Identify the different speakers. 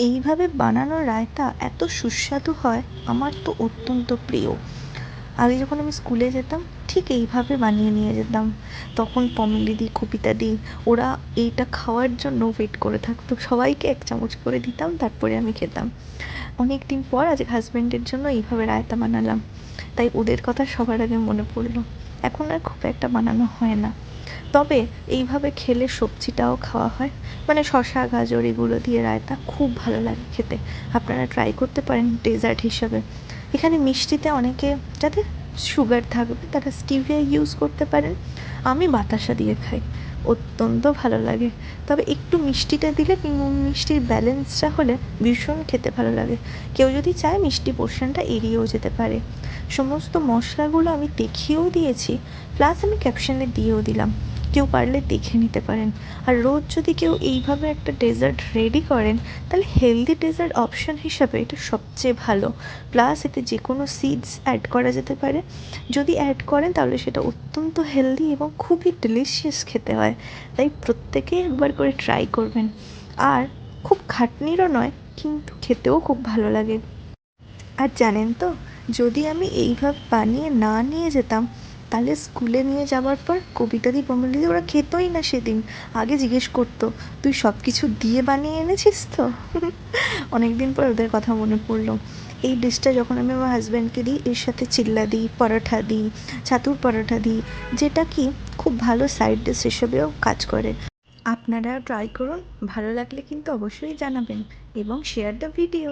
Speaker 1: এইভাবে বানানো রায়তা এত সুস্বাদু হয়, আমার তো অত্যন্ত প্রিয়। আগে যখন আমি স্কুলে যেতাম ঠিক এইভাবে বানিয়ে নিয়ে যেতাম। তখন পমেলিদি কবিতাদি ওরা এইটা খাওয়ার জন্য ওয়েট করে থাকতো, সবাইকে এক চামচ করে দিতাম, তারপরে আমি খেতাম। অনেক দিন পর আজ হাজব্যান্ডের জন্য এইভাবে রায়তা বানালাম, তাই ওদের কথা সবার আগে মনে পড়লো। এখন আর খুব একটা বানানো হয় না, তবে এইভাবে খেলে সবজিটাও খাওয়া হয়, মানে শসা গাজর এগুলো দিয়ে রায়তা খুব ভালো লাগে খেতে। আপনারা ট্রাই করতে পারেন ডেজার্ট হিসাবে। এখানে মিষ্টিতে অনেকে, যাদের সুগার থাকবে তারা স্টিভিয়া ইউজ করতে পারেন। আমি বাতাসা দিয়ে খাই, অত্যন্ত ভালো লাগে। তবে একটু মিষ্টিটা দিলে, নুন মিষ্টির ব্যালেন্সটা হলে ভীষণ খেতে ভালো লাগে। কেউ যদি চায় মিষ্টি পোর্শনটা এড়িয়েও যেতে পারে। সমস্ত মশলাগুলো আমি দেখিয়েও দিয়েছি, প্লাস আমি ক্যাপশনে দিয়েও দিলাম, কেউ পারলে দেখে নিতে পারেন। আর রোজ যদি কেউ এইভাবে একটা ডেজার্ট রেডি করেন, তাহলে হেলদি ডেজার্ট অপশন হিসাবে এটা সবচেয়ে ভালো। প্লাস এতে যে কোনো সিডস অ্যাড করা যেতে পারে, যদি অ্যাড করেন তাহলে সেটা অত্যন্ত হেলদি এবং খুবই ডেলিশিয়াস খেতে হয়। তাই প্রত্যেকেই একবার করে ট্রাই করবেন। আর খুব খাটনিরও নয়, কিন্তু খেতেও খুব ভালো লাগে। আর জানেন তো, যদি আমি এইভাবে বানিয়ে না নিয়ে যেতাম, তাহলে স্কুলে নিয়ে যাওয়ার পর কবিতাদি পমেলিদি ওরা খেতই না সেদিন। আগে জিজ্ঞেস করতো, তুই সব কিছু দিয়ে বানিয়ে এনেছিস তো? অনেক দিন পর ওদের কথা মনে পড়লো। এই ডিশটা যখন আমি আমার হাজব্যান্ডকে দিই, এর সাথে চিল্লা দিই, পরোটা দিই, ছাতুর পরোটা দিই, যেটা কি খুব ভালো সাইড ডিশ হিসেবেও কাজ করে। আপনারা ট্রাই করুন, ভালো লাগলে কিন্তু অবশ্যই জানাবেন এবং শেয়ার দ্য ভিডিও।